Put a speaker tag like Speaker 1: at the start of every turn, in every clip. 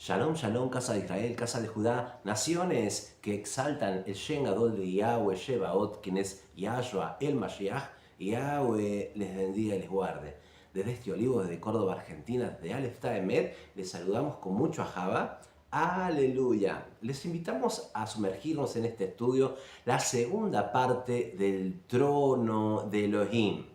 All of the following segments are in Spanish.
Speaker 1: Shalom, shalom, casa de Israel, casa de Judá, naciones que exaltan el Shen Gadol de Yahweh Shebaot, quien es Yahshua, el Mashiach, y Yahweh les bendiga y les guarde. Desde este olivo, desde Córdoba, Argentina, desde Aleph Taemet, les saludamos con mucho ajaba. Aleluya. Les invitamos a sumergirnos en este estudio, la segunda parte del trono de Elohim.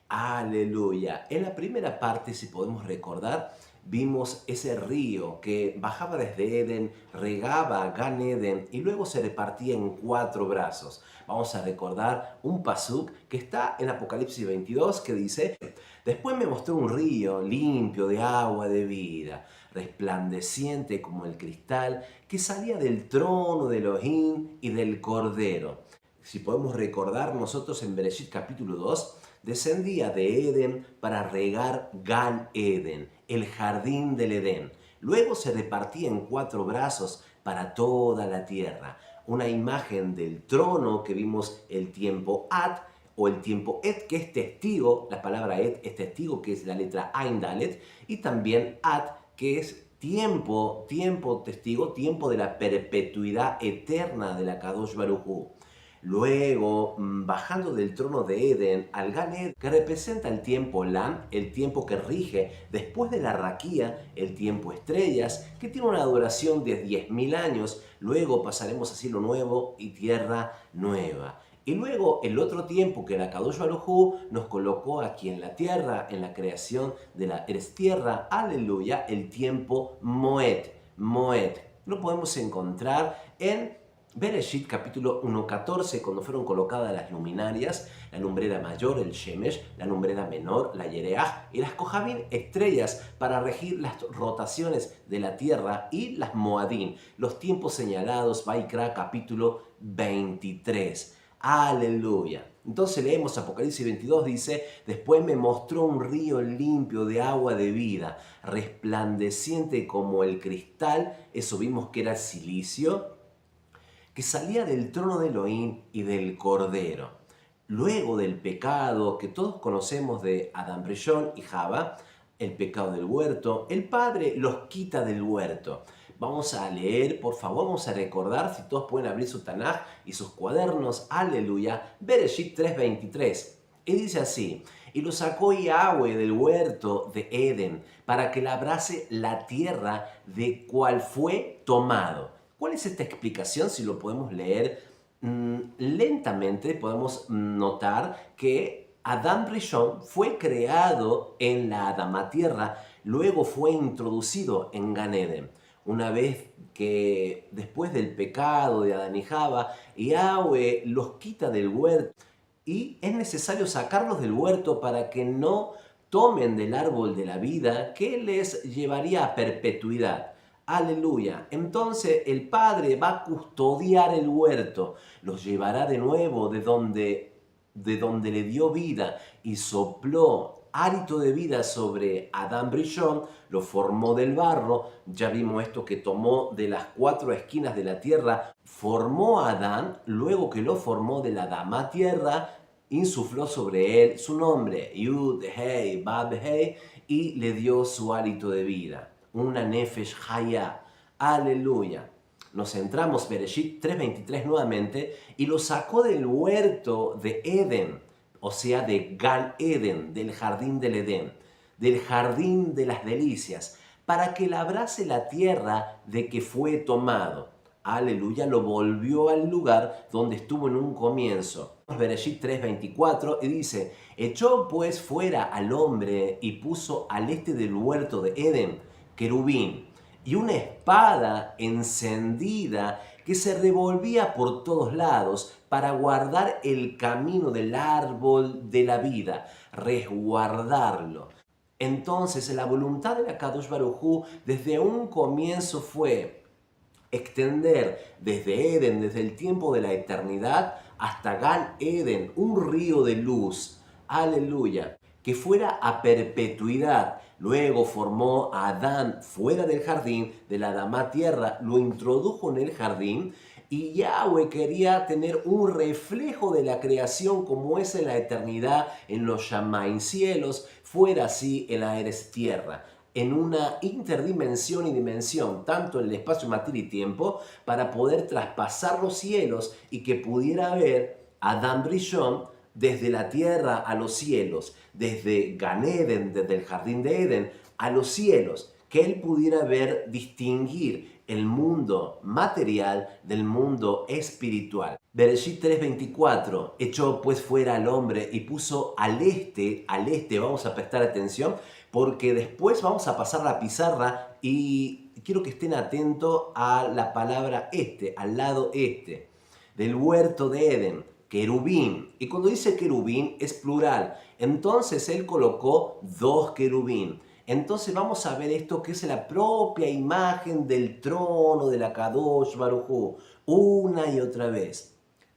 Speaker 1: Aleluya. En la primera parte, si podemos recordar, vimos ese río que bajaba desde Edén, regaba a Gan Eden y luego se repartía en 4 brazos. Vamos a recordar un pasuk que está en Apocalipsis 22 que dice: después me mostró un río limpio de agua de vida, resplandeciente como el cristal, que salía del trono de Elohim y del Cordero. Si podemos recordar, nosotros en Bereshit capítulo 2 descendía de Edén para regar Gan Eden, el jardín del Edén. Luego se repartía en 4 brazos para toda la tierra. Una imagen del trono que vimos el tiempo At o el tiempo Et, que es testigo. La palabra Et es testigo, que es la letra Ain Dalet, y también At, que es tiempo, testigo, tiempo de la perpetuidad eterna de la Kadosh Baruj Hu. Luego, bajando del trono de Edén al Gan Eden, que representa el tiempo Lam, el tiempo que rige después de la raquía, el tiempo estrellas, que tiene una duración de 10.000 años. Luego pasaremos a cielo nuevo y tierra nueva. Y luego el otro tiempo que la Kadosh Baruj Hu nos colocó aquí en la tierra, en la creación de la Eretz tierra, aleluya, el tiempo Moed. Moed. Lo podemos encontrar en Bereshit capítulo 1.14, cuando fueron colocadas las luminarias, la lumbrera mayor, el Shemesh, la lumbrera menor, la Yereach, y las Kohabim, estrellas, para regir las rotaciones de la tierra, y las Moadim, los tiempos señalados, Vaikra capítulo 23. Aleluya. Entonces leemos Apocalipsis 22, dice: después me mostró un río limpio de agua de vida, resplandeciente como el cristal, eso vimos que era silicio, que salía del trono de Elohim y del Cordero. Luego del pecado que todos conocemos de Adán Rishon y Java, el pecado del huerto, el Padre los quita del huerto. Vamos a leer, por favor, vamos a recordar, si todos pueden abrir su Tanaj y sus cuadernos, aleluya, Bereshit 3.23. Y dice así: y lo sacó Yahweh del huerto de Edén para que labrase la tierra de cual fue tomado. ¿Cuál es esta explicación? Si lo podemos leer lentamente, podemos notar que Adán Rishon fue creado en la Adama tierra, luego fue introducido en Gan Eden. Una vez que después del pecado de Adán y Java, Yahweh los quita del huerto y es necesario sacarlos del huerto para que no tomen del árbol de la vida que les llevaría a perpetuidad. Aleluya. Entonces el Padre va a custodiar el huerto, los llevará de nuevo de donde le dio vida y sopló hálito de vida sobre Adán Rishon, lo formó del barro. Ya vimos esto, que tomó de las 4 esquinas de la tierra, formó a Adán, luego que lo formó de la Adama tierra, insufló sobre él su nombre, Yud, Hei, Bab, Hei, y le dio su hálito de vida. Una Nefesh Haya. Aleluya. Nos centramos Bereshit 3.23 nuevamente, y lo sacó del huerto de Edén, o sea, de Gan Eden, del jardín del Edén, del jardín de las delicias, para que labrase la tierra de que fue tomado. Aleluya, lo volvió al lugar donde estuvo en un comienzo. Bereshit 3.24 y dice: echó pues fuera al hombre y puso al este del huerto de Edén querubín y una espada encendida que se revolvía por todos lados para guardar el camino del árbol de la vida, resguardarlo. Entonces la voluntad de la Kadosh Baruj Hu desde un comienzo fue extender desde Edén, desde el tiempo de la eternidad, hasta Gan Eden, un río de luz, aleluya, que fuera a perpetuidad. Luego formó a Adán fuera del jardín, de la Adama tierra, lo introdujo en el jardín, y Yahweh quería tener un reflejo de la creación como es en la eternidad, en los Shamaim cielos, fuera así en la Eretz tierra. en una interdimensión y dimensión, tanto en el espacio, materia y tiempo, para poder traspasar los cielos y que pudiera ver a Adam Rishon desde la tierra a los cielos, desde Gan Eden, desde el jardín de Eden, a los cielos, que él pudiera ver, distinguir el mundo material del mundo espiritual. Bereshit 3:24, echó pues fuera al hombre y puso al este, vamos a prestar atención, porque después vamos a pasar la pizarra y quiero que estén atentos a la palabra este, al lado este, del huerto de Edén, querubín. Y cuando dice querubín es plural, entonces él colocó dos querubín. Entonces vamos a ver esto que es la propia imagen del trono de la Kadosh Baruj Hu, una y otra vez.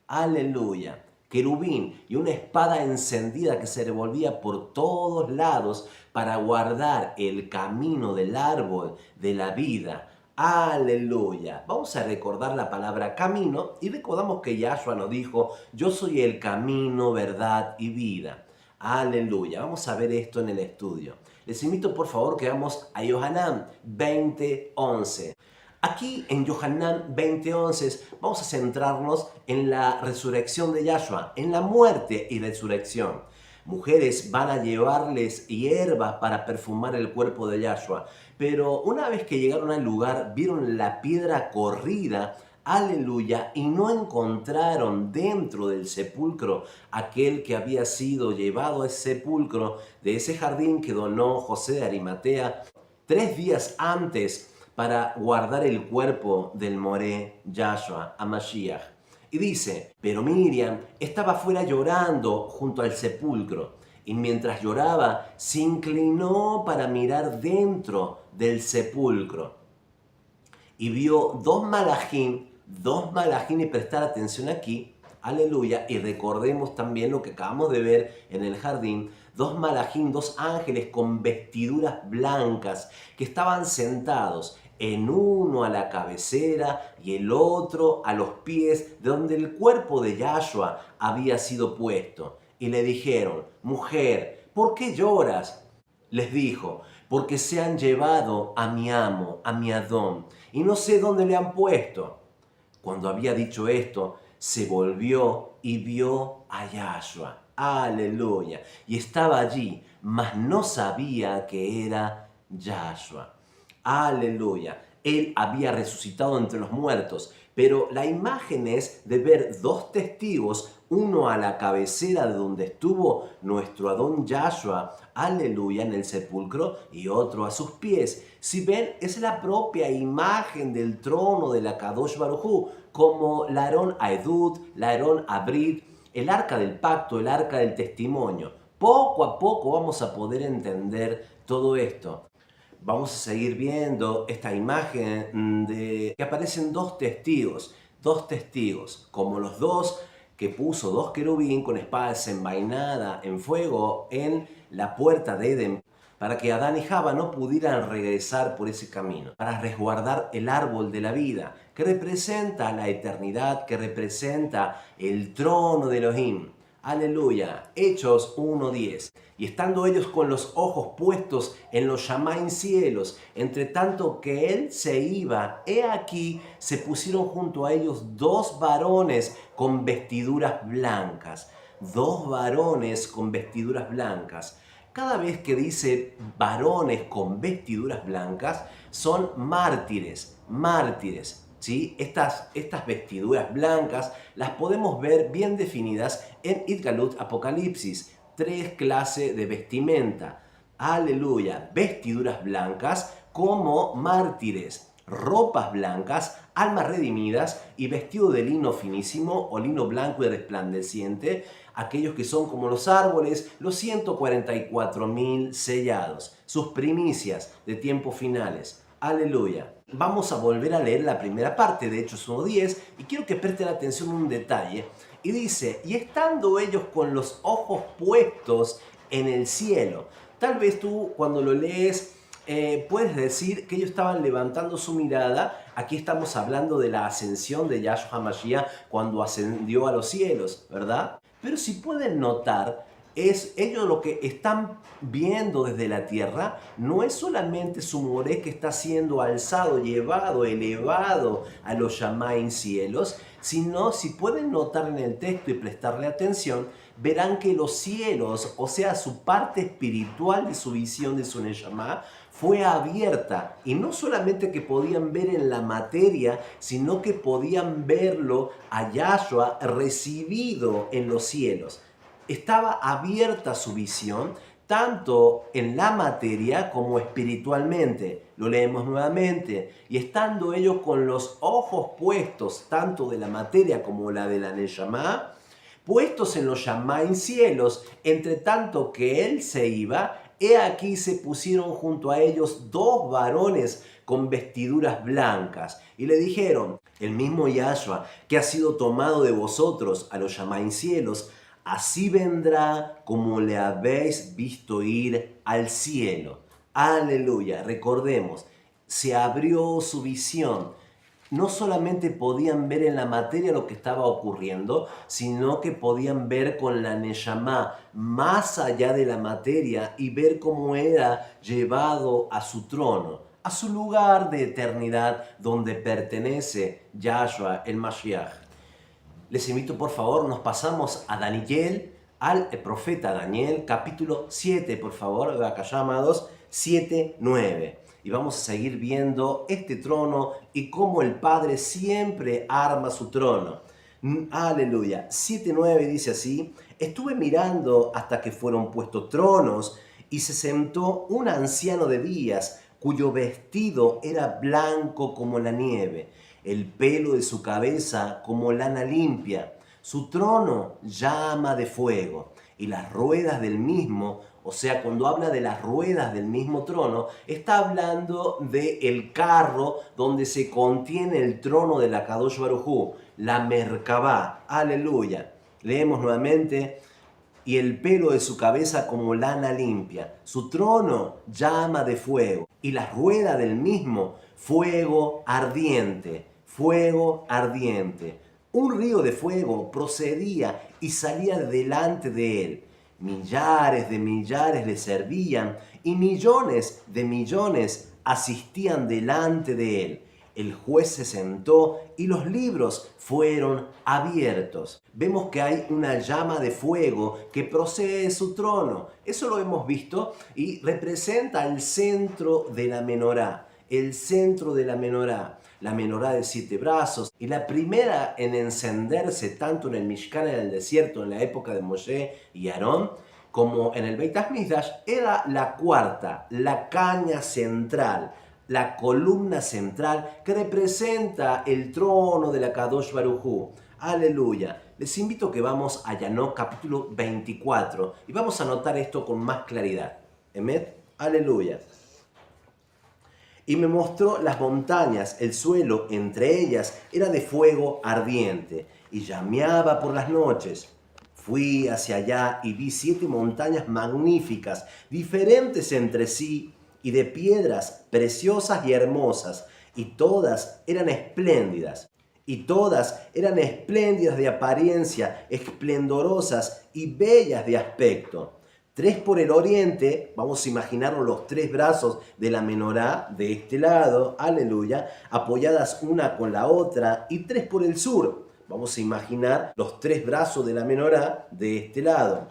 Speaker 1: Aleluya. Querubín y una espada encendida que se revolvía por todos lados para guardar el camino del árbol de la vida. Aleluya. Vamos a recordar la palabra camino y recordamos que Yahshua nos dijo, yo soy el camino, verdad y vida. Aleluya. Vamos a ver esto en el estudio. Les invito por favor que vamos a Yohanan 20:11. Aquí en Yohanan 20:11 vamos a centrarnos en la resurrección de Yahshua, en la muerte y resurrección. Mujeres van a llevarles hierbas para perfumar el cuerpo de Yahshua, pero una vez que llegaron al lugar vieron la piedra corrida, aleluya, y no encontraron dentro del sepulcro aquel que había sido llevado a ese sepulcro de ese jardín que donó José de Arimatea 3 días antes para guardar el cuerpo del Moré Yahshua, a Mashiach. Y dice, pero Miriam estaba fuera llorando junto al sepulcro, y mientras lloraba se inclinó para mirar dentro del sepulcro. Y vio dos malajín, y prestar atención aquí, aleluya, y recordemos también lo que acabamos de ver en el jardín, dos malajín, dos ángeles con vestiduras blancas que estaban sentados, en uno a la cabecera y el otro a los pies de donde el cuerpo de Yahshua había sido puesto. Y le dijeron, mujer, ¿por qué lloras? Les dijo, porque se han llevado a mi amo, a mi Adón, y no sé dónde le han puesto. Cuando había dicho esto, se volvió y vio a Yahshua. Aleluya. Y estaba allí, mas no sabía que era Yahshua. Aleluya. Él había resucitado entre los muertos, pero la imagen es de ver dos testigos, uno a la cabecera de donde estuvo nuestro Adón Yahshua, aleluya, en el sepulcro, y otro a sus pies. Si ven, es la propia imagen del trono de la Kadosh Baruj Hu, como la Aarón Aedut, la Aarón Abrit, el arca del pacto, el arca del testimonio. Poco a poco vamos a poder entender todo esto. Vamos a seguir viendo esta imagen de que aparecen dos testigos, como los dos que puso dos querubín con espada desenvainada en fuego en la puerta de Edén, para que Adán y Java no pudieran regresar por ese camino, para resguardar el árbol de la vida, que representa la eternidad, que representa el trono de Elohim. Aleluya. Hechos 1:10. Y estando ellos con los ojos puestos en los Shamaim cielos, entre tanto que él se iba, he aquí se pusieron junto a ellos dos varones con vestiduras blancas. Dos varones con vestiduras blancas. Cada vez que dice varones con vestiduras blancas, son mártires, mártires. ¿Sí? Estas vestiduras blancas las podemos ver bien definidas en Itgalut Apocalipsis. 3 clases de vestimenta. Aleluya. Vestiduras blancas como mártires. Ropas blancas, almas redimidas y vestido de lino finísimo o lino blanco y resplandeciente. Aquellos que son como los árboles, los 144.000 sellados. Sus primicias de tiempos finales. Aleluya. Vamos a volver a leer la primera parte de Hechos 1:10 y quiero que presten atención a un detalle. Y dice, y estando ellos con los ojos puestos en el cielo. Tal vez tú cuando lo lees puedes decir que ellos estaban levantando su mirada. Aquí estamos hablando de la ascensión de Yahshua HaMashiach cuando ascendió a los cielos, ¿verdad? Pero si pueden notar, Ellos lo que están viendo desde la tierra no es solamente su moré que está siendo alzado, llevado, elevado a los Shamaim cielos, sino, si pueden notar en el texto y prestarle atención, verán que los cielos, o sea, su parte espiritual de su visión de su Neshama, fue abierta, y no solamente que podían ver en la materia, sino que podían verlo a Yahshua recibido en los cielos. Estaba abierta su visión, tanto en la materia como espiritualmente. Lo leemos nuevamente. Y estando ellos con los ojos puestos, tanto de la materia como la de la Neshama, puestos en los Shamaim cielos, entre tanto que él se iba, he aquí se pusieron junto a ellos dos varones con vestiduras blancas, y le dijeron: el mismo Yahshua que ha sido tomado de vosotros a los Shamaim cielos, así vendrá como le habéis visto ir al cielo. Aleluya. Recordemos, se abrió su visión. No solamente podían ver en la materia lo que estaba ocurriendo, sino que podían ver con la Neshama más allá de la materia y ver cómo era llevado a su trono, a su lugar de eternidad donde pertenece Yahshua el Mashiach. Les invito, por favor, nos pasamos a Daniel, al profeta Daniel, capítulo 7, por favor, acá llamados 7, 9. Y vamos a seguir viendo este trono y cómo el Padre siempre arma su trono. Aleluya. 7:9 dice así: estuve mirando hasta que fueron puestos tronos y se sentó un anciano de días cuyo vestido era blanco como la nieve, el pelo de su cabeza como lana limpia, su trono llama de fuego y las ruedas del mismo. O sea, cuando habla de las ruedas del mismo trono, está hablando del carro donde se contiene el trono de la Kadosh Baruj Hu, la Merkabá. Aleluya. Leemos nuevamente: y el pelo de su cabeza como lana limpia, su trono llama de fuego, y las ruedas del mismo fuego ardiente, fuego ardiente. Un río de fuego procedía y salía delante de él. Millares de millares le servían y millones de millones asistían delante de él. El juez se sentó y los libros fueron abiertos. Vemos que hay una llama de fuego que procede de su trono. Eso lo hemos visto y representa el centro de la menorá. El centro de la menorá de 7 brazos, y la primera en encenderse tanto en el Mishkan, en el desierto, en la época de Moshe y Aarón, como en el Beit HaMikdash, era la cuarta, la caña central, la columna central que representa el trono de la Kadosh Baruj Hu. Aleluya. Les invito a que vamos a Yanok capítulo 24 y vamos a notar esto con más claridad. Emet, aleluya. Y me mostró las montañas, el suelo entre ellas era de fuego ardiente y llameaba por las noches. Fui hacia allá y vi 7 montañas magníficas, diferentes entre sí y de piedras preciosas y hermosas, y todas eran espléndidas. Y todas eran espléndidas de apariencia, esplendorosas y bellas de aspecto. 3 por el oriente, vamos a imaginarnos los 3 brazos de la menorá de este lado, aleluya, apoyadas una con la otra, y 3 por el sur. Vamos a imaginar los 3 brazos de la menorá de este lado,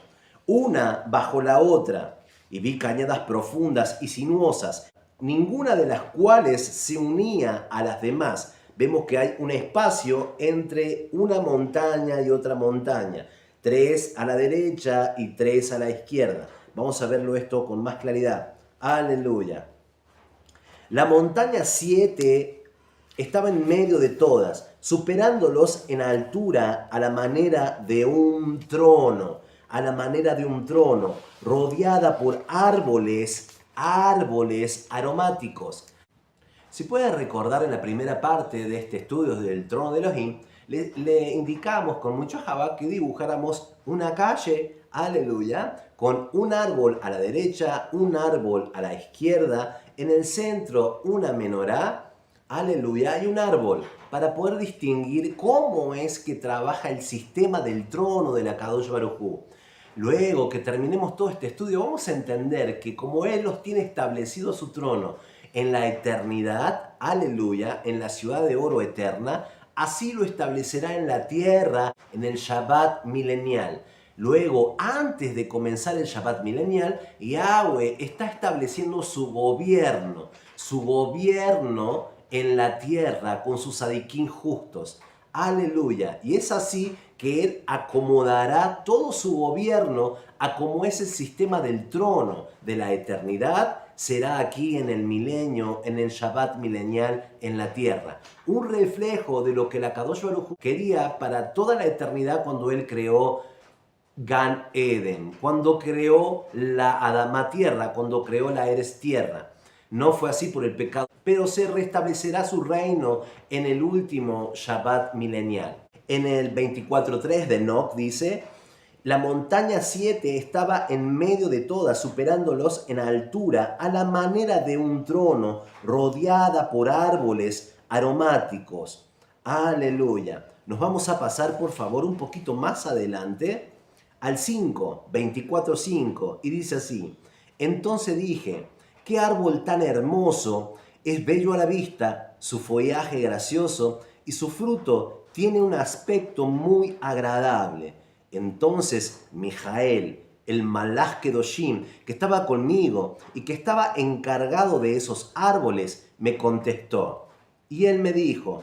Speaker 1: una bajo la otra, y vi cañadas profundas y sinuosas, ninguna de las cuales se unía a las demás. Vemos que hay un espacio entre una montaña y otra montaña. 3 a la derecha y 3 a la izquierda. Vamos a verlo esto con más claridad. Aleluya. La montaña 7 estaba en medio de todas, superándolos en altura a la manera de un trono, rodeada por árboles aromáticos. Si pueden recordar, en la primera parte de este estudio del trono de Elohim, le indicamos con mucho jabá que dibujáramos una calle, aleluya, con un árbol a la derecha, un árbol a la izquierda, en el centro una menorá, aleluya, y un árbol, para poder distinguir cómo es que trabaja el sistema del trono de la Kadosh Baruj Hu. Luego que terminemos todo este estudio, vamos a entender que como Él los tiene establecido su trono en la eternidad, aleluya, en la ciudad de oro eterna, así lo establecerá en la tierra en el Shabbat milenial. Luego, antes de comenzar el Shabbat milenial, Yahweh está estableciendo su gobierno en la tierra con sus sadiquín justos. Aleluya. Y es así que Él acomodará todo su gobierno a como es el sistema del trono de la eternidad, será aquí en el milenio, en el Shabbat milenial en la tierra. Un reflejo de lo que la Kadosh Baruj Hu quería para toda la eternidad cuando Él creó Gan Eden, cuando creó la Adama tierra, cuando creó la Eres tierra. No fue así por el pecado, pero se restablecerá su reino en el último Shabbat milenial. En el 24.3 de Enoch dice: la montaña 7 estaba en medio de todas, superándolos en altura, a la manera de un trono, rodeada por árboles aromáticos. Aleluya. Nos vamos a pasar, por favor, un poquito más adelante al 5, 24.5, y dice así: entonces dije, qué árbol tan hermoso, es bello a la vista, su follaje gracioso y su fruto tiene un aspecto muy agradable. Entonces Mijael, el Malach Kedoshim, que estaba conmigo y que estaba encargado de esos árboles, me contestó. Y él me dijo: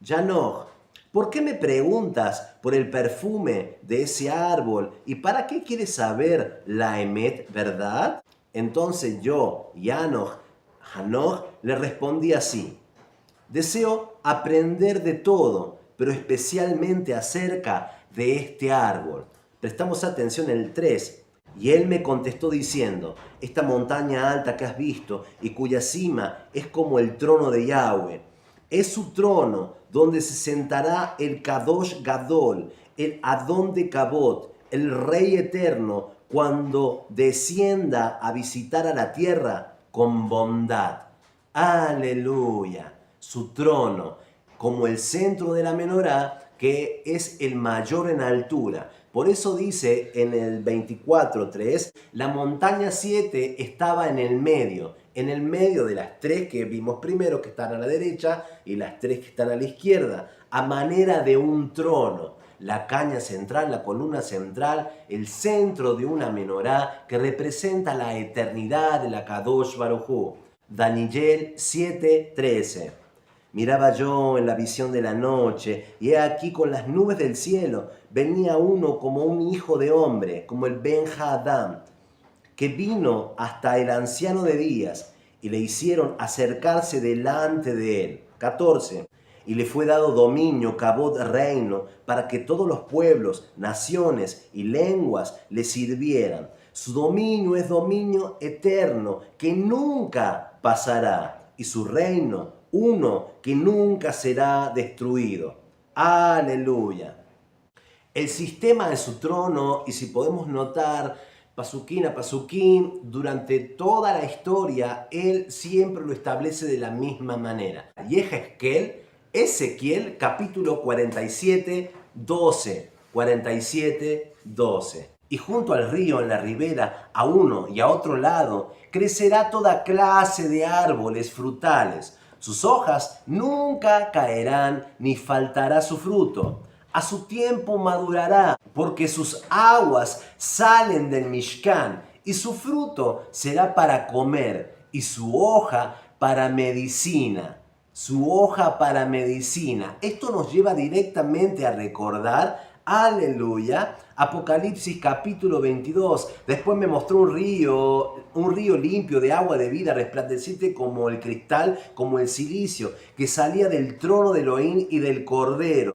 Speaker 1: Yanoch, ¿por qué me preguntas por el perfume de ese árbol? ¿Y para qué quieres saber la Emet, verdad? Entonces yo, Hanoch, le respondí así: deseo aprender de todo, pero especialmente acerca de este árbol. Prestamos atención en el 3. Y él me contestó diciendo: esta montaña alta que has visto y cuya cima es como el trono de Yahweh, es su trono donde se sentará el Kadosh Gadol, el Adón de Kabot, el Rey eterno, cuando descienda a visitar a la tierra con bondad. Aleluya. Su trono, como el centro de la menorá, que es el mayor en altura. Por eso dice en el 24.3, la montaña 7 estaba en el medio de las 3 que vimos primero, que están a la derecha, y las 3 que están a la izquierda, a manera de un trono. La caña central, la columna central, el centro de una menorá que representa la eternidad de la Kadosh Baruj Hu. Daniel 7:13. Miraba yo en la visión de la noche, y he aquí con las nubes del cielo venía uno como un hijo de hombre, como el Ben Hadam, que vino hasta el anciano de días, y le hicieron acercarse delante de él. 14. Y le fue dado dominio, cabot, reino, para que todos los pueblos, naciones y lenguas le sirvieran. Su dominio es dominio eterno, que nunca pasará, y su reino, uno que nunca será destruido. Aleluya. El sistema de su trono, y si podemos notar, pasuquín a pasuquín, durante toda la historia, él siempre lo establece de la misma manera. Ezequiel, capítulo 47, 12. 47, 12. Y junto al río, en la ribera, a uno y a otro lado, crecerá toda clase de árboles frutales. Sus hojas nunca caerán, ni faltará su fruto. A su tiempo madurará, porque sus aguas salen del Mishkan, y su fruto será para comer, y su hoja para medicina. Su hoja para medicina. Esto nos lleva directamente a recordar, aleluya, Apocalipsis capítulo 22. Después me mostró un río limpio de agua de vida, resplandeciente como el cristal, como el silicio, que salía del trono de Elohim y del Cordero.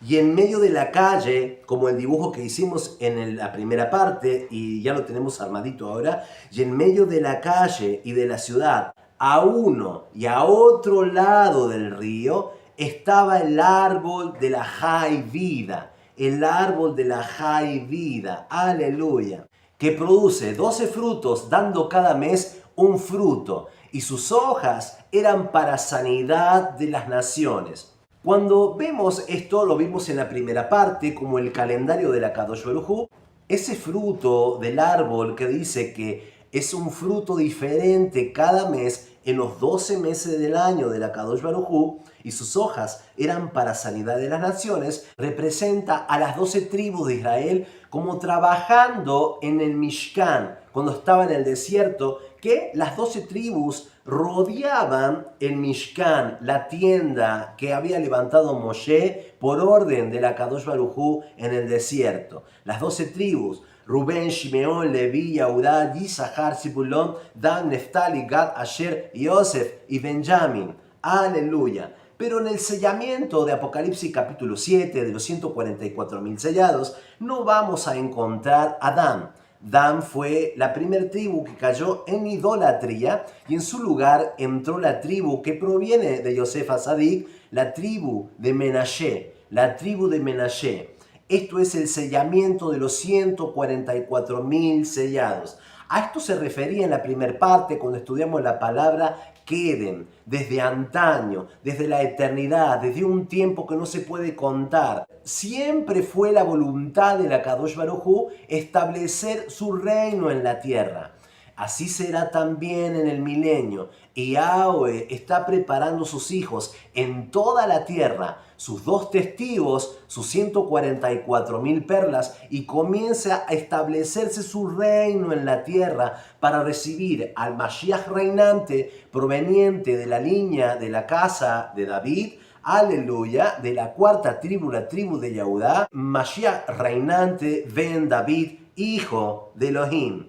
Speaker 1: Y en medio de la calle, como el dibujo que hicimos en la primera parte, y ya lo tenemos armadito ahora, y en medio de la calle y de la ciudad, a uno y a otro lado del río, estaba el árbol de la Jai vida, el árbol de la Jai vida, aleluya, que produce 12 frutos, dando cada mes un fruto, y sus hojas eran para sanidad de las naciones. Cuando vemos esto, lo vimos en la primera parte, como el calendario de la Kadosh Baruj Hu, Ese fruto del árbol que dice que es un fruto diferente cada mes en los 12 meses del año de la Kadosh Baruj Hu, y sus hojas eran para sanidad de las naciones, representa a las 12 tribus de Israel como trabajando en el Mishkan, cuando estaba en el desierto, que las 12 tribus rodeaban el Mishkan, la tienda que había levantado Moshe por orden de la Kadosh Baruj Hu en el desierto. Las 12 tribus, Rubén, Shimeón, Leví, Yahudá, Yisahar, Zebulón, Dan, Neftali, Gad, Asher, Yosef y Benjamín. Aleluya. Pero en el sellamiento de Apocalipsis capítulo 7, de los 144.000 sellados, no vamos a encontrar a Dan. Dan fue la primera tribu que cayó en idolatría, y en su lugar entró la tribu que proviene de Yosef Hasadik, la tribu de Menashe. La tribu de Menashe. Esto es el sellamiento de los 144.000 sellados. A esto se refería en la primera parte cuando estudiamos la palabra Kedem, desde antaño, desde la eternidad, desde un tiempo que no se puede contar. Siempre fue la voluntad de la Kadosh Baruj Hu establecer su reino en la tierra. Así será también en el milenio. Y Yahweh está preparando sus hijos en toda la tierra, sus 2 testigos, sus 144.000 perlas, y comienza a establecerse su reino en la tierra para recibir al Mashiach reinante proveniente de la línea de la casa de David. Aleluya, de la 4ª tribu, la tribu de Yehudá, Mashiach reinante, Ben David, hijo de Elohim.